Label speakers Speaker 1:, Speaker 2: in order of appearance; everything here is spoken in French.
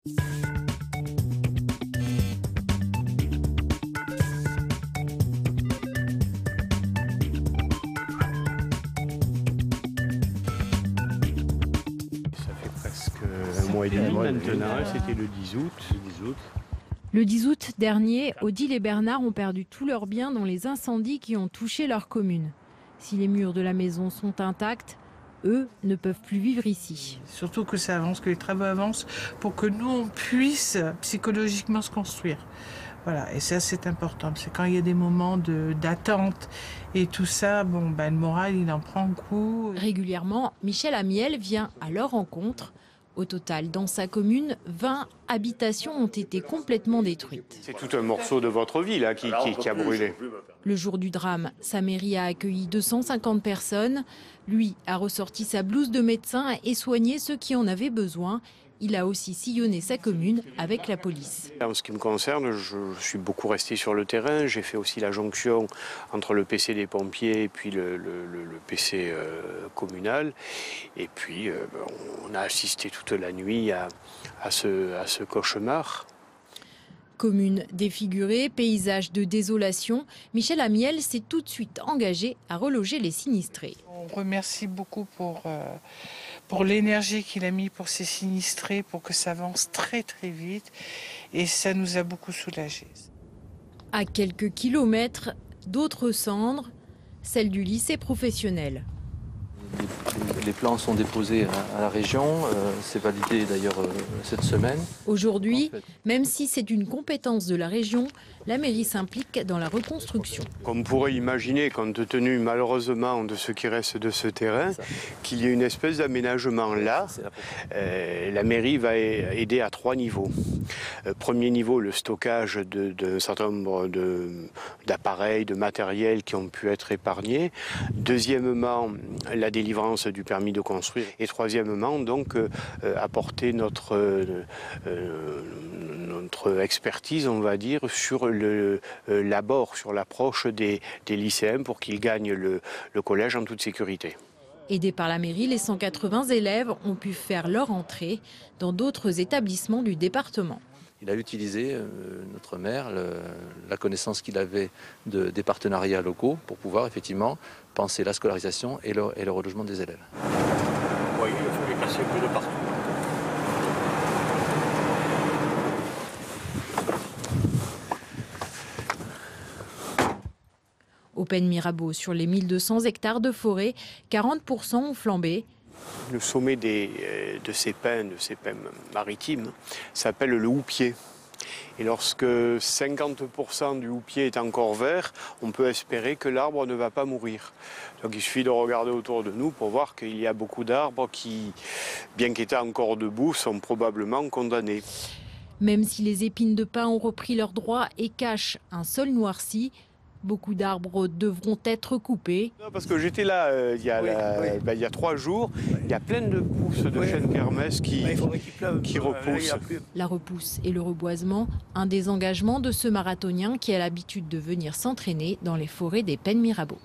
Speaker 1: Ça fait presque un mois et demi maintenant, c'était le 10 août.
Speaker 2: Le 10 août dernier, Odile et Bernard ont perdu tous leurs biens dans les incendies qui ont touché leur commune. Si les murs de la maison sont intacts, eux ne peuvent plus vivre ici.
Speaker 3: Surtout que ça avance, que les travaux avancent pour que nous, on puisse psychologiquement se construire. Voilà, et ça c'est important, c'est quand il y a des moments d'attente et tout ça, le moral il en prend un coup.
Speaker 2: Régulièrement, Michel Amiel vient à leur rencontre. Au total, dans sa commune, 20 habitations ont été complètement détruites.
Speaker 1: C'est tout un morceau de votre vie là, qui a brûlé.
Speaker 2: Le jour du drame, sa mairie a accueilli 250 personnes. Lui a ressorti sa blouse de médecin et soigné ceux qui en avaient besoin. Il a aussi sillonné sa commune avec la police.
Speaker 1: En ce qui me concerne, je suis beaucoup resté sur le terrain. J'ai fait aussi la jonction entre le PC des pompiers et puis le PC communal. Et puis, on a assisté toute la nuit à ce cauchemar.
Speaker 2: Commune défigurée, paysage de désolation, Michel Amiel s'est tout de suite engagé à reloger les sinistrés.
Speaker 3: On remercie beaucoup pour l'énergie qu'il a mis pour ces sinistrés, pour que ça avance très très vite. Et ça nous a beaucoup soulagés.
Speaker 2: À quelques kilomètres, d'autres cendres, celles du lycée professionnel.
Speaker 4: Les plans sont déposés à la région, c'est validé d'ailleurs cette semaine.
Speaker 2: Aujourd'hui, même si c'est une compétence de la région, la mairie s'implique dans la reconstruction.
Speaker 1: Comme on pourrait imaginer, compte tenu malheureusement de ce qui reste de ce terrain, qu'il y ait une espèce d'aménagement là, la mairie va aider à 3 niveaux. Premier niveau, le stockage d'un certain nombre d'appareils, de matériel qui ont pu être épargnés. Deuxièmement, la délivrance du permis de construire. Et troisièmement, donc, apporter notre expertise, on va dire, sur l'abord, sur l'approche des lycéens pour qu'ils gagnent le collège en toute sécurité.
Speaker 2: Aidés par la mairie, les 180 élèves ont pu faire leur entrée dans d'autres établissements du département.
Speaker 4: Il a utilisé, notre maire, la connaissance qu'il avait des partenariats locaux pour pouvoir effectivement penser la scolarisation et le relogement des élèves.
Speaker 1: Oui, il faut les casser un peu de partout.
Speaker 2: Au Pen Mirabeau, sur les 1200 hectares de forêt, 40% ont flambé.
Speaker 1: Le sommet de ces pins maritimes, s'appelle le houppier. Et lorsque 50% du houppier est encore vert, on peut espérer que l'arbre ne va pas mourir. Donc il suffit de regarder autour de nous pour voir qu'il y a beaucoup d'arbres qui, bien qu'étant encore debout, sont probablement condamnés.
Speaker 2: Même si les épines de pin ont repris leurs droits et cachent un sol noirci, beaucoup d'arbres devront être coupés.
Speaker 1: Non, parce que j'étais là il y a 3 jours, il y a plein de pousses de chênes kermès qui repoussent.
Speaker 2: La repousse et le reboisement, un des engagements de ce marathonien qui a l'habitude de venir s'entraîner dans les forêts des Pen Mirabeau.